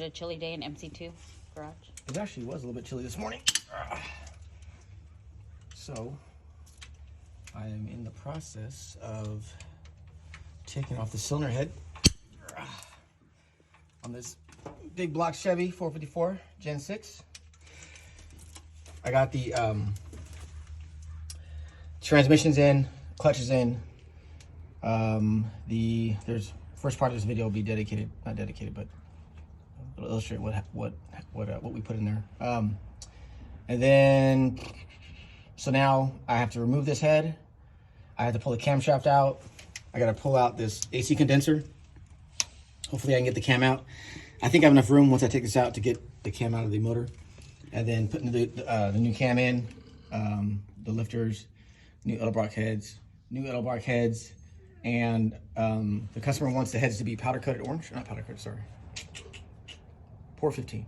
it a chilly day in MC2 garage? It actually was a little bit chilly this morning. So, I am in the process of taking off the cylinder head on this big block Chevy 454 Gen 6. I got the transmissions in, clutches in. There's first part of this video will be dedicated, not dedicated, but it'll illustrate what we put in there. And then, so now I have to remove this head. I have to pull the camshaft out. I got to pull out this AC condenser. Hopefully I can get the cam out. I think I have enough room once I take this out to get the cam out of the motor. And then putting the new cam in, the lifters, new Edelbrock heads, and the customer wants the heads to be powder coated orange, not powder coated, sorry. Pour 15.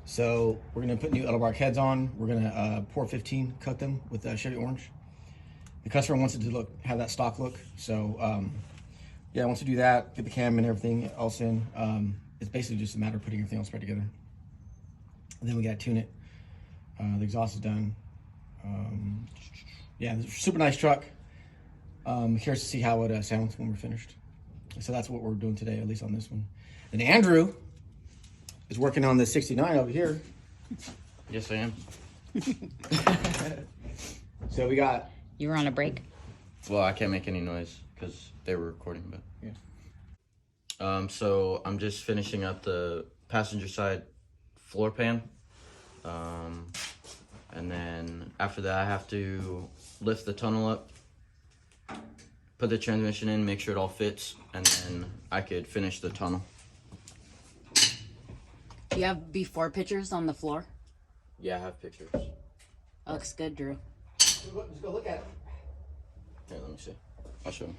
So we're gonna put new Edelbrock heads on. We're gonna pour 15, coat them with Chevy orange. The customer wants it to have that stock look. So yeah, once we do that, get the cam and everything else in, it's basically just a matter of putting everything else right together. And then we gotta tune it. The exhaust is done. Yeah, it's a super nice truck. Curious to see how it sounds when we're finished. So that's what we're doing today, at least on this one. And Andrew is working on the 69 over here. Yes, I am. So we got... You were on a break? Well, I can't make any noise because they were recording, but... Yeah. So I'm just finishing up the passenger side floor pan. And then after that, I have to lift the tunnel up, put the transmission in, make sure it all fits, and then I could finish the tunnel. Do you have before pictures on the floor? Yeah, I have pictures. Looks good, Drew. Just go look at it. Here, let me see. I'll show them.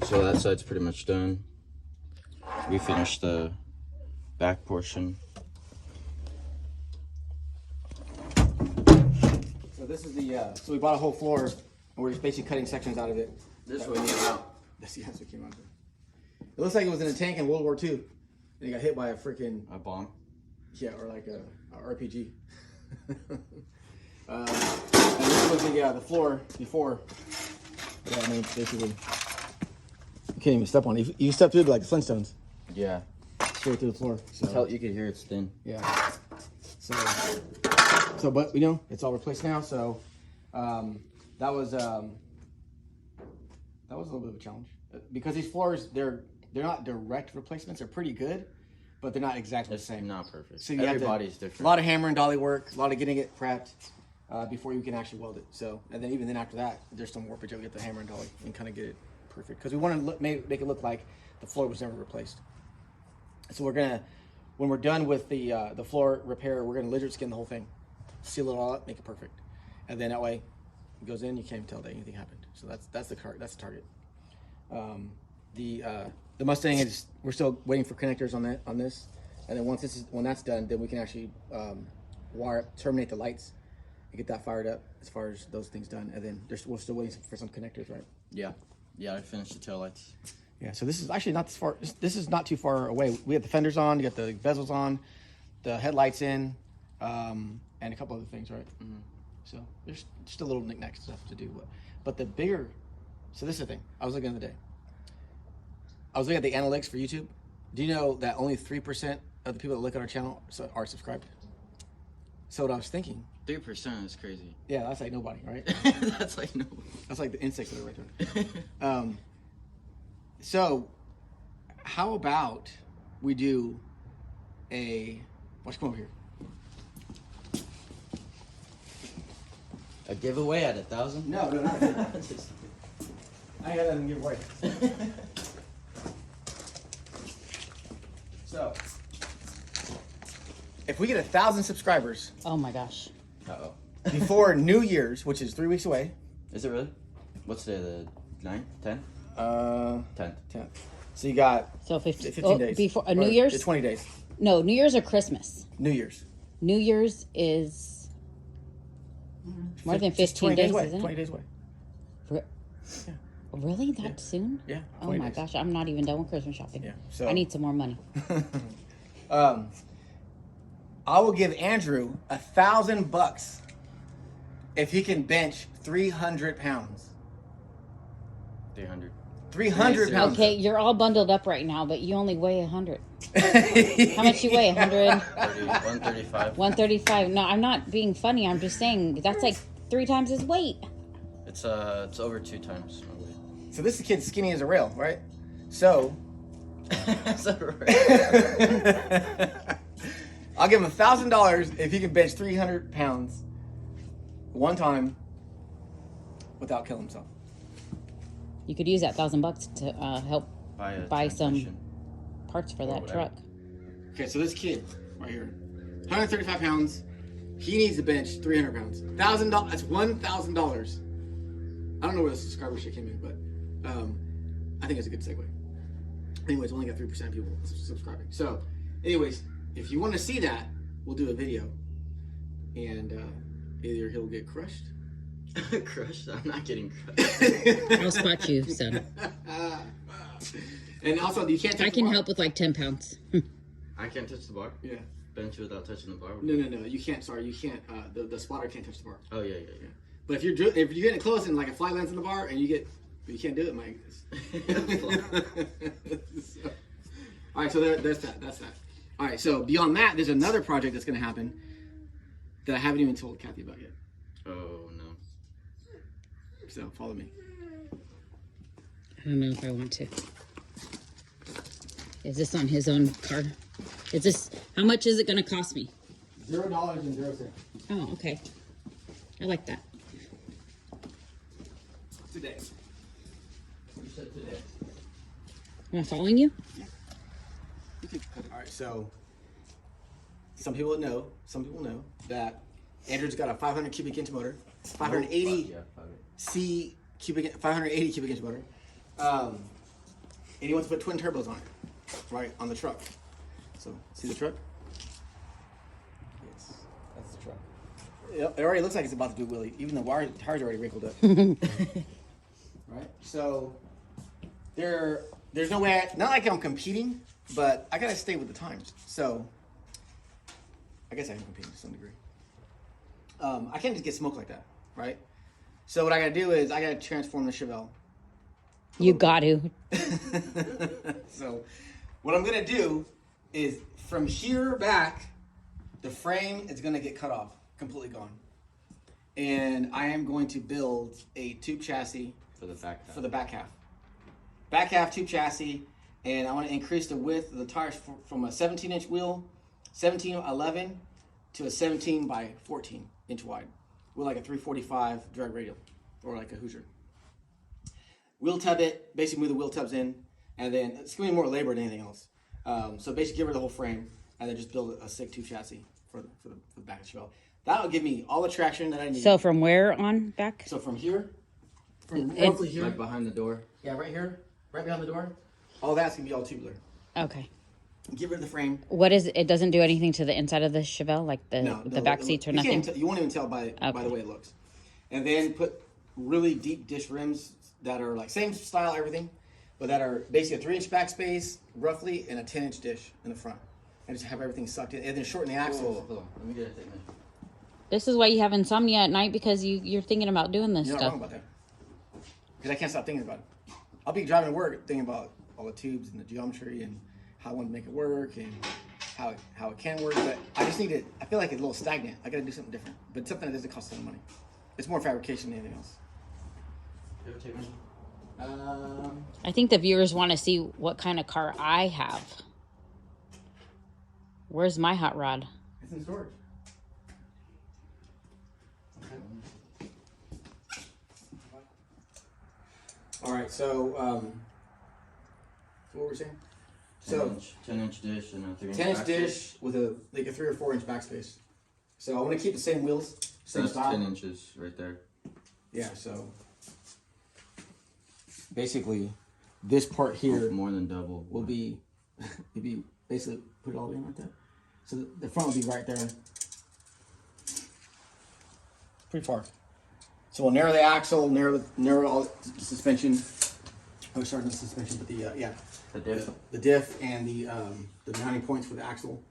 So that side's pretty much done. We finished the back portion. So this is the, so we bought a whole floor, and we're just basically cutting sections out of it. This way came out. That's what came out of it. It looks like it was in a tank in World War II, and it got hit by a freaking... A bomb? Yeah, or like a RPG. And this was the floor before. Yeah, I mean, basically, you can't even step on it. You step through it like the Flintstones. Yeah. Straight through the floor. So You could hear it's thin. yeah. So, but you know, it's all replaced now. So, that was a little bit of a challenge because these floors they're not direct replacements. They're pretty good, but they're not exactly the same. Not perfect. So everybody's different. A lot of hammer and dolly work, a lot of getting it prepped before you can actually weld it. So, and then even then after that, there's some warpage. You'll get the hammer and dolly and kind of get it perfect because we want to make it look like the floor was never replaced. So we're gonna, when we're done with the floor repair, we're gonna lizard skin the whole thing, seal it all up, make it perfect, and then that way it goes in. You can't even tell that anything happened. So that's the target. The Mustang is, we're still waiting for connectors on this, and then when that's done, then we can actually terminate the lights and get that fired up as far as those things done, and then we're still waiting for some connectors, right? Yeah, I finished the taillights. Yeah, so this is actually not as far. This is not too far away. We have the fenders on, you got the bezels on, the headlights in, and a couple other things, right? Mm-hmm. So there's just a little knick-knack stuff to do, but the bigger. So this is the thing. I was looking the other day. I was looking at the analytics for YouTube. Do you know that only 3% of the people that look at our channel are subscribed? So what I was thinking. 3% is crazy. Yeah, that's like nobody, right? That's like nobody. That's like the insects that are right there. So how about we do let's come over here. A giveaway at 1,000? No, not I ain't got nothing to give away. So, if we get 1,000 subscribers. Oh my gosh. Uh-oh. Before New Year's, which is 3 weeks away. Is it really? What's today, the 9th? 10th? 10th. So you got 15 days. Before New Year's? It's 20 days. No, New Year's or Christmas? New Year's. New Year's is more than 15 20 days days, away. isn't 20 it? days away. For, Yeah. Really? That soon? Yeah. Oh 20 my days. gosh, I'm not even done with Christmas shopping. Yeah. So I need some more money. I will give Andrew $1,000 if he can bench 300 pounds. 300. 300 pounds. Okay, you're all bundled up right now, but you only weigh 100. How much you weigh? 100? 135. 135. No, I'm not being funny. I'm just saying that's like 3 times his weight. It's over 2 times my weight. So this kid's skinny as a rail, right? So Is that right? I'll give him $1,000 if he can bench 300 pounds one time without killing himself. You could use that $1,000 to help buy some transmission. parts for that whatever. truck. Okay, so this kid right here, 135 pounds. He needs to bench 300 pounds. $1,000. That's $1,000. I don't know where the subscriber shit came in, but I think it's a good segue. Anyways, only got 3% of people subscribing. So, anyways, if you want to see that, we'll do a video, and either he'll get crushed. Crushed? I'm not getting crushed. I'll spot you, son. And also, you can't. I can help with like 10 pounds. I can't touch the bar. Yeah. Bench without touching the bar. No, you can't. Sorry, you can't. The spotter can't touch the bar. Oh yeah. But if you're getting close and like a fly lands on the bar and you can't do it, Mike. So, all right, so that's that. All right, so beyond that, there's another project that's going to happen that I haven't even told Kathy about yet. Oh no. So follow me. I don't know if I want to. Is this on his own car? Is this, how much is it going to cost me? $0.00. Oh, okay. I like that. Today. You said today. Am I following you? All right, so some people know that Andrew's got a 500 cubic inch motor, 580 580 cubic inch motor, and he wants to put twin turbos on it, right on the truck. So see the truck? Yes, that's the truck. It already looks like it's about to do a wheelie, even the tires already wrinkled up. Right? So there's no way, not like I'm competing, but I gotta stay with the times. So I guess I am competing to some degree. I can't just get smoked like that, right? So what I gotta do is I gotta transform the Chevelle. You got to. So what I'm gonna do is from here back, the frame is gonna get cut off, completely gone. And I am going to build a tube chassis For the back half. for the back half. Back half tube chassis, and I want to increase the width of the tires from a 17-inch wheel, 17/11, to a 17 by 14 inch wide, with like a 345 drag radial, or like a Hoosier. Wheel tub it, basically move the wheel tubs in, and then it's gonna be more labor than anything else. So basically get rid of the whole frame, and then just build a sick tube chassis for the back of the Chevelle. That'll give me all the traction that I need. So from where on back? So from here, from It's- roughly here, Like behind the door. yeah, right here, right behind the door, all that's gonna be all tubular. Okay. Get rid of the frame. What is it? Doesn't do anything to the inside of the Chevelle, like the back seats or you nothing? You won't even tell by the way it looks. And then put really deep dish rims that are like same style, everything, but that are basically a 3-inch backspace, roughly, and a 10-inch dish in the front. And just have everything sucked in, and then shorten the axles. Hold on. Let me get a tape measure. This is why you have insomnia at night, because you're thinking about doing this You're not stuff. wrong about that. Because I can't stop thinking about it. I'll be driving to work thinking about all the tubes and the geometry and how I want to make it work and how it can work. But I just need to, I feel like it's a little stagnant. I got to do something different. But something that doesn't cost a ton of money. It's more fabrication than anything else. You have a tape measure? I think the viewers want to see what kind of car I have. Where's my hot rod? It's in storage. All right, so what were we saying? So 10-inch dish and a 3-inch 10-inch backspace. dish with a 3 or 4 inch backspace. So I want to keep the same wheels, So same that's style. 10 inches right there. Yeah, so basically this part here More than double. will be basically put it all in like that. So the front will be right there. Pretty far. So we'll narrow the axle, narrow all the suspension, Oh, sorry, the suspension, but The diff. the diff and the mounting points for the axle.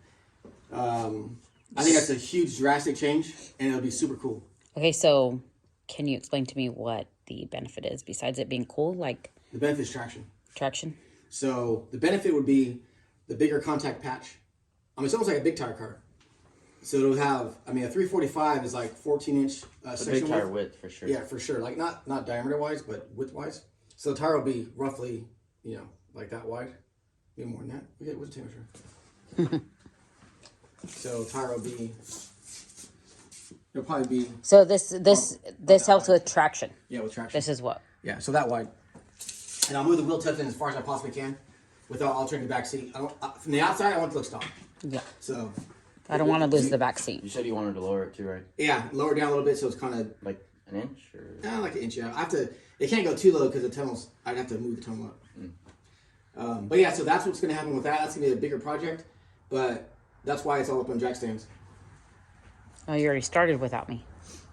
I think that's a huge drastic change, and it'll be super cool. Okay, so can you explain to me what the benefit is besides it being cool, like The benefit is traction. traction? So the benefit would be the bigger contact patch. I mean, it's almost like a big tire car. So it'll have, I mean, a 345 is like 14-inch The section big tire width for sure. Yeah, for sure. Like not diameter wise, but width wise. So the tire will be roughly, like that wide. Maybe more than that. What's the temperature? So tire will be. It'll probably be. So this helps with traction. Yeah, with traction. This is what? Yeah, so that wide. And I'll move the wheel tip in as far as I possibly can, without altering the back seat. From the outside, I want it to look strong. Yeah. So. I don't want to lose the back seat. You said you wanted to lower it too, right? Yeah, lower it down a little bit so it's kind of. Like an inch or? Like an inch. Yeah, I have to. It can't go too low because the tunnels. I'd have to move the tunnel up. But yeah, so that's what's going to happen with that. That's going to be a bigger project, but that's why it's all up on jack stands. Oh, you already started without me.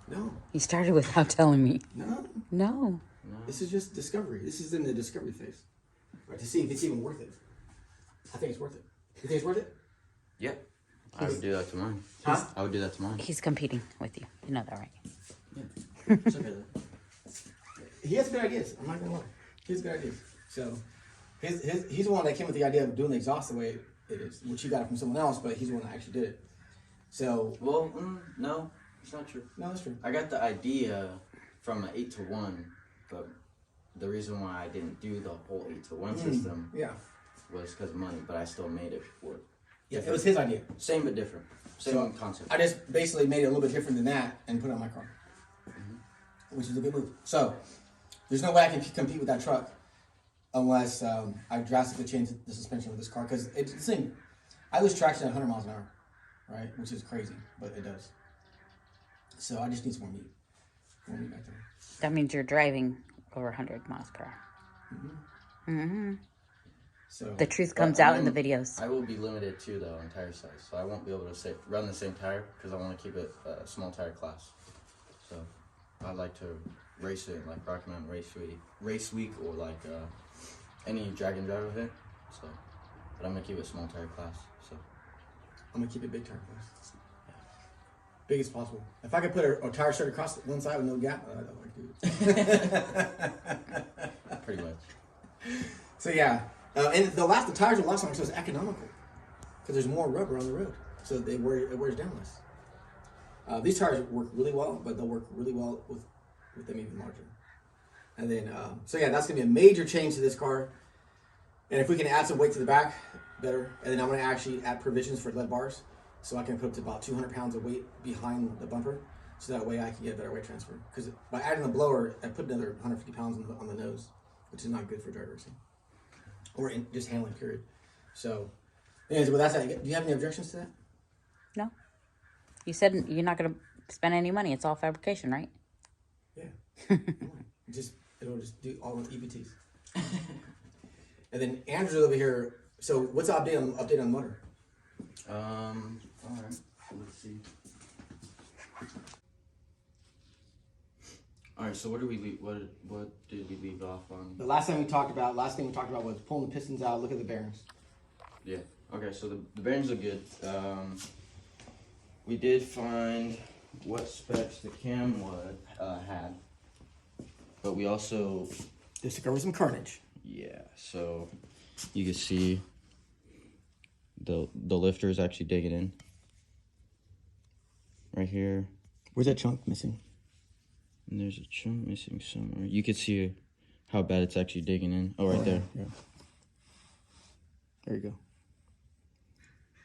No. You started without telling me. No. No. This is just discovery. This is in the discovery phase. Right, to see if it's even worth it. I think it's worth it. You think it's worth it? Yep. I would do that to mine. Huh? I would do that to mine. He's competing with you. You know that, right? Yeah. It's okay though. He has good ideas. I'm not gonna lie. He has good ideas. So, he's the one that came with the idea of doing the exhaust the way it is, which he got it from someone else, but he's the one that actually did it. So, Well, no, it's not true. no, that's true. I got the idea from an 8-to-1, but the reason why I didn't do the whole 8-to-1 system Yeah. was because of money, but I still made it work. Yeah, it was his idea. Same but different. Same So, concept. I just basically made it a little bit different than that and put it on my car, which is a good move. So, there's no way I can compete with that truck unless I drastically change the suspension of this car, because it's the same. I lose traction at 100 miles an hour, right? Which is crazy, but it does. So I just need some more meat. More meat back there. That means you're driving over 100 miles per hour. So The truth comes out in the videos. I will be limited too, though, on tire size, so I won't be able to run the same tire because I want to keep it a small tire class. So I'd like to race it like Rocky Mountain Race Week or like any drag and drive event. So, but I'm gonna keep it small tire class. So I'm gonna keep it big tire class. Big as possible. If I could put a tire straight across one side with no gap, I'd like to do it. pretty much. So yeah, and the tires will last longer, so it's economical because there's more rubber on the road, so it wears down less. These tires work really well, but they'll work really well with them even larger. And then, so yeah, that's gonna be a major change to this car. And if we can add some weight to the back, better. And then I'm gonna actually add provisions for lead bars, so I can put up to about 200 pounds of weight behind the bumper, so that way I can get better weight transfer. Because by adding the blower, I put another 150 pounds on the nose, which is not good for drag racing or just handling, period. So, anyways, well, that's that. Do you have any objections to that? No. You said you're not going to spend any money. It's all fabrication, right? Yeah. It'll just do all the EBTs. And then Andrew's over here. So what's the update on the motor? All right. Let's see. All right. So what did we leave? What did we leave off on? The last thing we talked about was pulling the pistons out. Look at the bearings. Yeah. Okay. So the bearings are good. We did find what specs the cam had, but we also Discovered some carnage. Yeah, so you can see the lifter is actually digging in right here. Where's that chunk missing? And there's a chunk missing somewhere. You can see how bad it's actually digging in. Oh, right there. Yeah. There you go.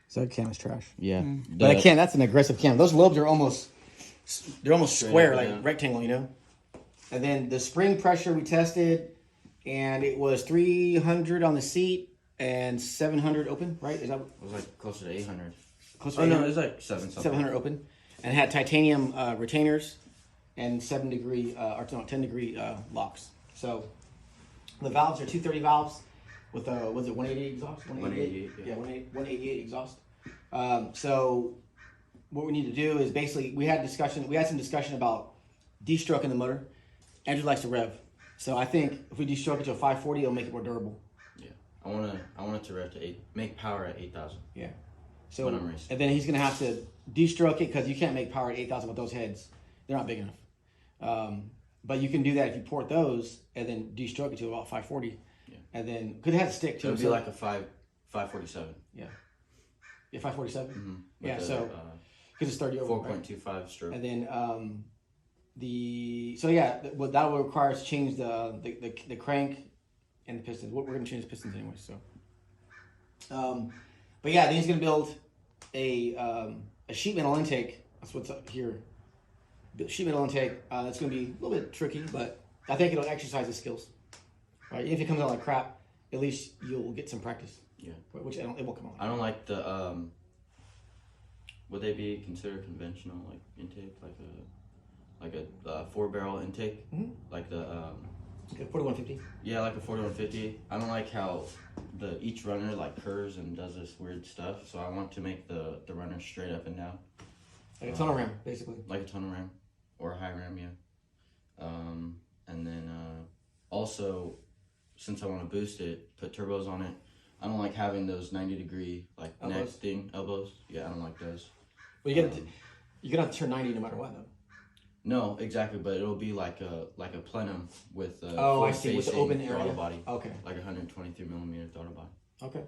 So that cam is trash. Yeah. But that cam, that's an aggressive cam. Those lobes are almost square, up, like yeah. rectangle, you know? And then the spring pressure we tested, and it was 300 on the seat and 700 open, right? Is that It was like closer to 800. close to Oh, no, 800? it was like 700 open. And it had titanium retainers and 10 degree locks. So the valves are 230 valves with was it 188 exhaust? 188, yeah. 188 exhaust. So what we need to do is basically we had some discussion about de-stroking the motor. Andrew likes to rev. So I think if we de-stroke it to a 540, it'll make it more durable. Yeah, I want it to rev to make power at 8,000. Yeah. So when I'm racing. And then he's gonna have to de-stroke it because you can't make power at 8,000 with those heads. They're not big enough. But you can do that if you port those and then de-stroke it to about 540. Yeah. And then could it have a stick too? It would be like a 547. Yeah. Yeah, 547. Mm-hmm. Yeah. So because it's 30 over. 4.25 stroke. And then what that will require is change the crank and the pistons. We're gonna change the pistons anyway. So. But yeah, then he's gonna build a sheet metal intake. That's what's up here. Sheet metal intake. That's gonna be a little bit tricky, but I think it'll exercise his skills. Right? If it comes out like crap, at least you'll get some practice. Yeah. Which it won't come out. I don't like the. Would they be considered conventional like intake, like a 4-barrel intake, like the 4150. Yeah, like a 4150. I don't like how each runner like curves and does this weird stuff. So I want to make the runner straight up and down. Like a tunnel ram, basically. Like a tunnel ram, or a high ram, yeah. And then also, since I want to boost it, put turbos on it. I don't like having those 90-degree like elbows. neck thing elbows. Yeah, I don't like those. Well, you're gonna have to turn 90 no matter what, though. No, exactly, but it'll be like a plenum with I see, with the open area. throttle body. Okay. Like 123 millimeter throttle body. Okay.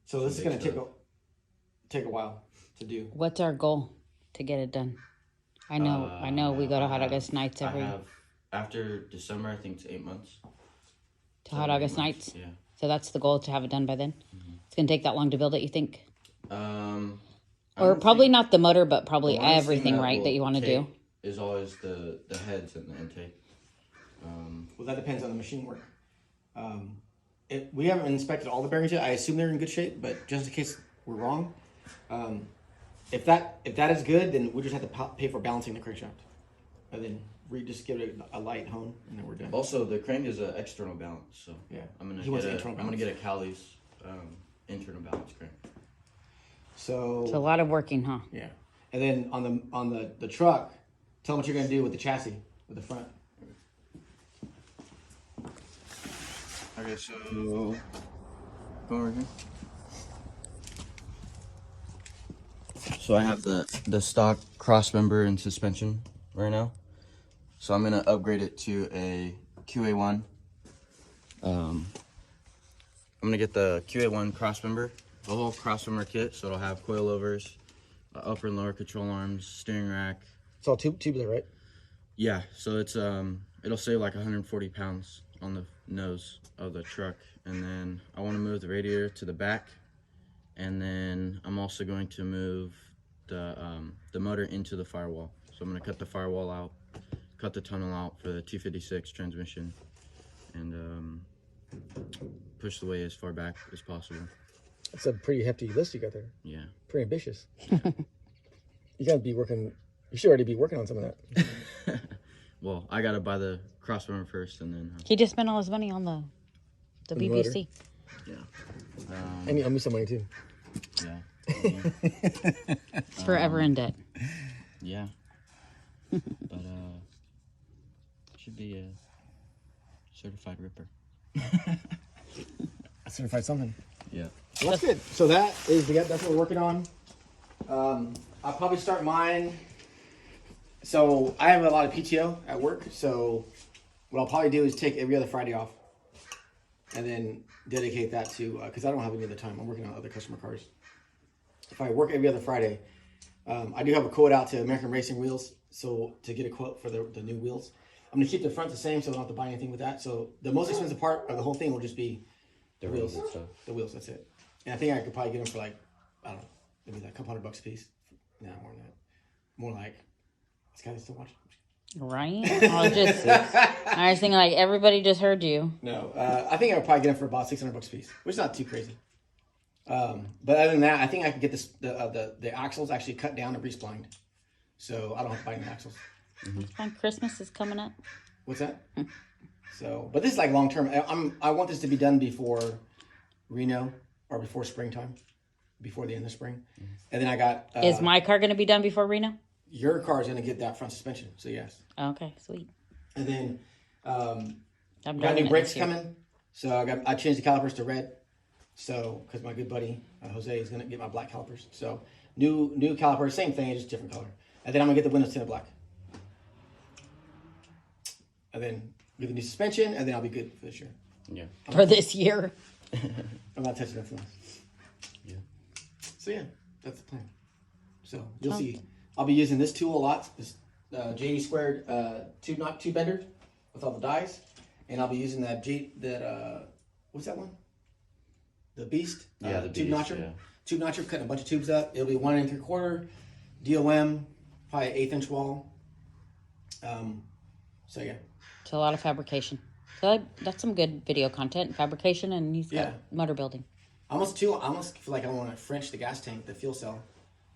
So this is gonna take a while to do. What's our goal to get it done? I know we go to Hot August Nights after December, I think it's 8 months. To Hot August Nights? Yeah. So that's the goal, to have it done by then? Mm-hmm. It's going to take that long to build it, you think? Or probably not the motor, but probably everything, right, that you want to do? Is always the heads and the intake. Well, that depends on the machine work. We haven't inspected all the bearings yet. I assume they're in good shape, but just in case we're wrong, if that is good, then we just have to pay for balancing the crankshaft, and then just give it a light hone, and then we're done. Also, the crank is an external balance, so yeah, I'm gonna get a Cali's internal balance crank. So it's a lot of working, huh? Yeah, and then on the truck, tell them what you're gonna do with the chassis, with the front. Okay, so go over here. So I have the stock cross member and suspension right now. So I'm gonna upgrade it to a QA1. I'm gonna get the QA1 cross member, the whole cross member kit. So it'll have coilovers, upper and lower control arms, steering rack. It's all tubular, right? Yeah. So it's it'll save like 140 pounds on the nose of the truck, and then I want to move the radiator to the back, and then I'm also going to move the motor into the firewall. So I'm going to cut the firewall out, cut the tunnel out for the 256 transmission, and push the way as far back as possible. That's a pretty hefty list you got there. Yeah. Pretty ambitious. You gotta be working. You should already be working on some of that. Well, I gotta buy the cross member first, and then he just spent all his money on the BBC. Yeah. I owe me some money too. Yeah. It's forever in debt. Yeah. But should be a certified ripper. A certified something. Yeah. Well, that's good. So that's what we're working on. I'll probably start mine. So I have a lot of PTO at work. So what I'll probably do is take every other Friday off, and then dedicate that to because I don't have any other time. I'm working on other customer cars. If I work every other Friday, I do have a quote out to American Racing Wheels. So to get a quote for the new wheels, I'm gonna keep the front the same, so I don't have to buy anything with that. So the most expensive part of the whole thing will just be the wheels and stuff. The wheels, that's it. And I think I could probably get them for like, I don't know, maybe like a couple $100 a piece. No, more than that. More like, this guy still watching. Right? I was thinking like everybody just heard you. No, I think I would probably get them for about $600 a piece, which is not too crazy. But other than that, I think I could get the axles actually cut down and resplined, so I don't have to buy new axles. Mm-hmm. Christmas is coming up. What's that? So, but this is like long term. I want this to be done before Reno or before springtime, before the end of spring. And then I got. Is my car going to be done before Reno? Your car is going to get that front suspension, so yes. Okay, sweet. And then I'm Got new driving it brakes this year. coming, so I changed the calipers to red. So because my good buddy Jose is gonna get my black calipers. So new calipers, same thing, just different color. And then I'm gonna get the windows tinted black. And then get the new suspension, and then I'll be good for this year. Yeah. For this year. I'm not touching nothing else. Yeah. So yeah, that's the plan. So you'll see. I'll be using this tool a lot. This JD squared tube bender with all the dies, and I'll be using that what's that one? The Beast. Yeah, the tube Beast, notcher. yeah. Tube notcher, cutting a bunch of tubes up. It'll be 1 3/4 DOM, probably 1/8 inch wall. So yeah. It's a lot of fabrication. So that's some good video content, fabrication, and he's got motor building. I almost feel like I want to French the gas tank, the fuel cell,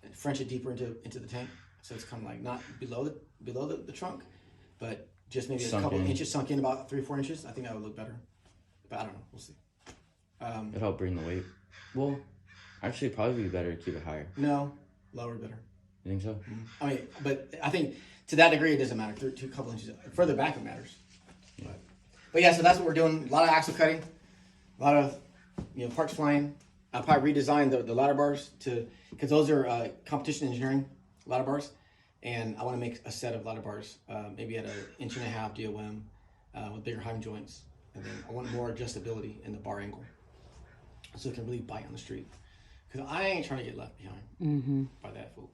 and French it deeper into the tank, so it's kind of like not below the trunk, but just maybe a couple inches sunk in, about 3-4 inches. I think that would look better, but I don't know. We'll see. It'll help bring the weight. Well, actually, it'd probably be better to keep it higher. No, lower better. You think so? Mm-hmm. I mean, but I think to that degree it doesn't matter. Two couple inches further back it matters. Yeah. But yeah, so that's what we're doing. A lot of axle cutting, a lot of parts flying. I'll probably redesign the ladder bars because those are competition engineering ladder bars, and I want to make a set of ladder bars, maybe at 1.5 inch DOM with bigger heim joints, and then I want more adjustability in the bar angle, so it can really bite on the street. Because I ain't trying to get left behind by that fool.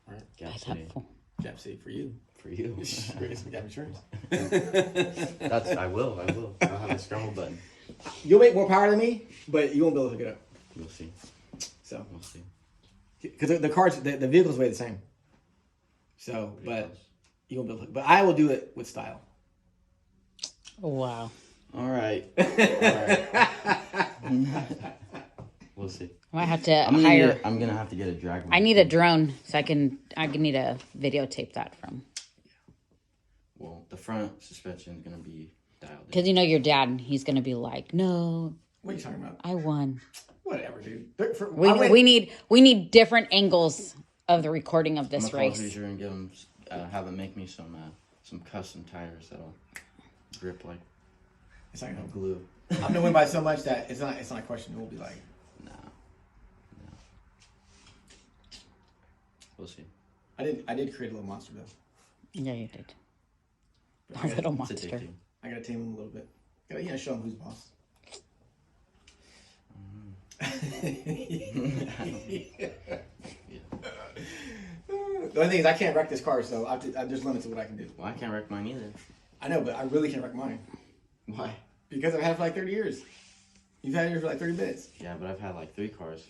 All right, Gap That's City. helpful. Gap City for you. For you. We're getting some gap insurance. I will. I'll have a scramble button. You'll make more power than me, but you won't be able to hook it up. We'll see. So We'll see. because the cars, the vehicles weigh the same. So, but you won't be able to. But I will do it with style. Wow. All right. We'll see. I might have to hire. I'm gonna have to get a drag. I need a drone so I can need a videotape that from. Well, the front suspension is gonna be dialed in. Because your dad, he's gonna be like, no, What are you talking about? I won. Whatever, dude. We need different angles of the recording of this I'm race. gonna call Hoosier and get him, have him make me some custom tires that'll grip like It's not gonna help. glue. I'm gonna win by so much that it's not a question. We'll be like, No. We'll see. I did create a little monster though. Yeah, you did. Our little It's monster. addicting. I gotta tame him a little bit. Gotta show him who's boss. The only thing is I can't wreck this car, so there's limits to what I can do. Well, I can't wreck mine either. I know, but I really can't wreck mine Why? because I've had it for like 30 years. You've had yours for like 30 minutes. Yeah, but I've had like 3 cars.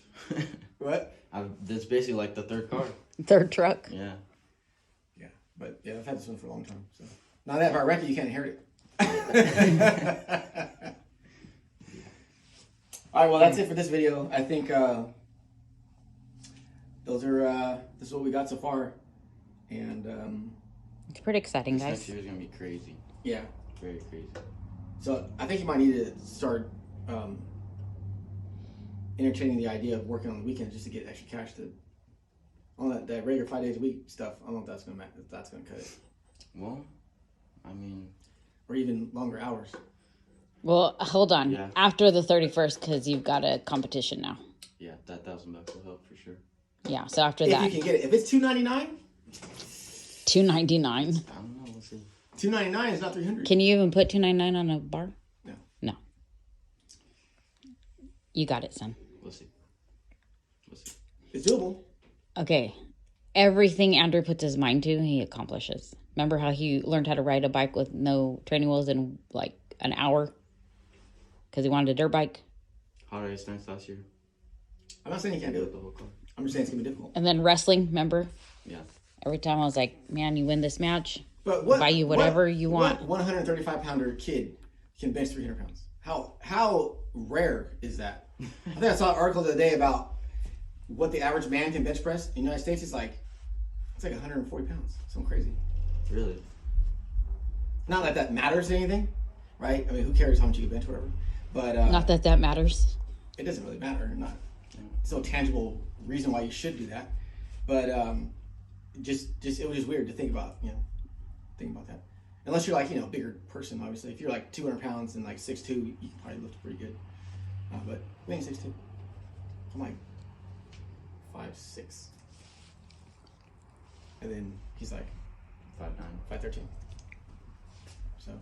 What? This basically like the 3rd car. Third truck. Yeah. Yeah, but yeah, I've had this one for a long time. So now that if I wreck it, you can't inherit it. All right, well that's it for this video. I think this is what we got so far, and It's pretty exciting, This guys. next year is gonna be crazy. yeah. Very crazy. So I think you might need to start entertaining the idea of working on the weekends just to get extra cash to on that regular 5 days a week stuff. I don't know if that's gonna cut it, Well, I mean, or even longer hours. Well, hold on. Yeah. After the 31st, because you've got a competition now. yeah, that $1,000 will help for sure. Yeah, so after If that, you can get it, if it's $299, $299. I don't know. We'll see. $299 is not $300. Can you even put $299 on a bar? No. No. You got it, son. We'll see. We'll see. It's doable. Okay. Everything Andrew puts his mind to, he accomplishes. Remember how he learned how to ride a bike with no training wheels in like an hour? Because he wanted a dirt bike. Hot ice nights last year. I'm not saying you can't do it. The whole car. I'm just saying it's gonna be difficult. And then wrestling, remember? Yeah. Every time I was like, man, you win this match. But what? Buy you whatever you want. What 135-pounder kid can bench 300 pounds? How rare is that? I think I saw an article the other day about what the average man can bench press in the United States. It's like 140 pounds. Something crazy. Really? Not that that matters anything, right? I mean, who cares how much you can bench, whatever. But Not that that matters. it doesn't really matter. Not. There's no tangible reason why you should do that. But just it was just weird to think about. Think about that. Unless you're like, a bigger person, obviously. If you're like 200 pounds and like 6'2", you can probably lift pretty good. But we ain't 6'2". I'm like 5'6". And then he's like 5'9". 5'13". So,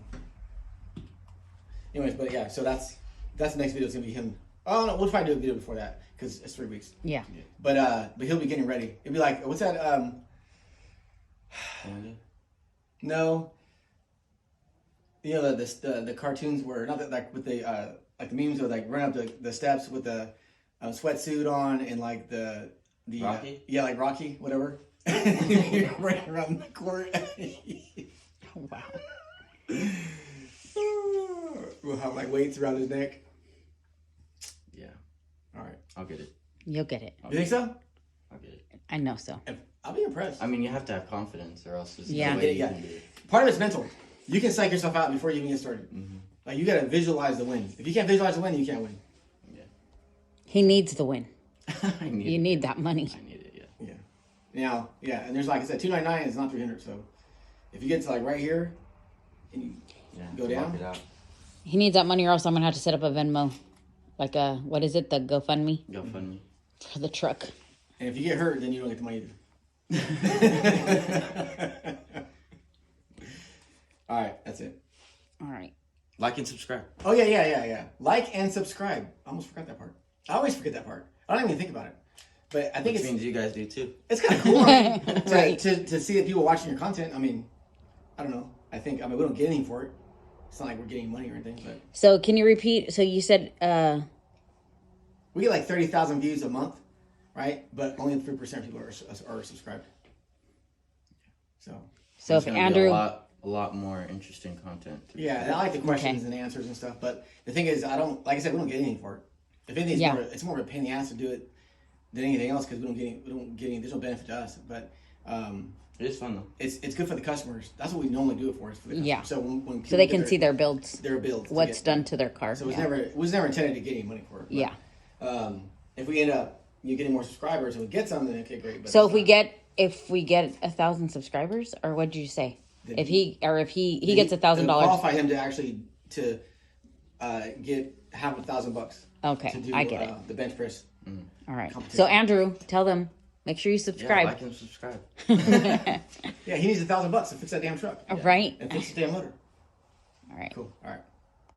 anyways, but yeah, so that's the next video. It's gonna be him. Oh no, we'll probably do a video before that because it's 3 weeks. Yeah. But he'll be getting ready. It'll be like, what's that? No. The cartoons were not that like with the like the memes were like run up the steps with the sweatsuit on and like the Rocky? Like Rocky, whatever. Running around the court. Wow. We'll have like weights around his neck. Yeah. All right. I'll get it. You'll get it. You think so? I'll get it. I know so. I'll be impressed. I mean, you have to have confidence, or else there's Yeah. no way you Yeah. can do it. Part of it's mental. You can psych yourself out before you even get started. Mm-hmm. Like you gotta visualize the win. If you can't visualize the win, you can't win. Yeah. He needs the win. I need You it. need that money. I need it. Yeah. Yeah. Now, yeah, and there's like I said, 299 is not 300. So if you get to like right here, and you Yeah. Go to down? mark it out. He needs that money, or else I'm gonna have to set up a Venmo, like what is it, the GoFundMe Go fund me. for the truck. and if you get hurt, then you don't get the money either. All right, that's it. All right. Like and subscribe. Oh yeah. Like and subscribe. I almost forgot that part. I always forget that part. I don't even think about it. But I think Which means you guys do too. it's kind of cool I mean, Right. to see that people watching your content. I mean, I don't know. I mean, we don't get anything for it. It's not like we're getting money or anything, but So can you repeat? So you said we get like 30,000 views a month, right? But only 3% of people are subscribed. So if There's gonna be Andrew, a lot more interesting content. to be yeah, and shared. I like the questions Okay. and answers and stuff. But the thing is, like I said, we don't get anything for it. If anything, Yeah. it's more of a pain in the ass to do it than anything else because we don't get any. There's no benefit to us. But It is fun though. it's good for the customers. That's what we normally do it for. Is for the customers. Yeah. So when so people they get can see their builds, their builds, to what's get- done to their car. So it Yeah. was never intended to get any money for it. But, Yeah. If we end up getting more subscribers and we get some, then okay, great. But So if we get 1,000 subscribers, or what did you say? Then If he gets $1,000. qualify him to actually to get have $1,000 Okay, to do I get it. the bench press. All right. competition. So Andrew, tell them, make sure you Yeah, subscribe. like and subscribe. Yeah, he needs $1,000 to fix that damn truck Right. and fix the damn motor. All right. Cool. All right.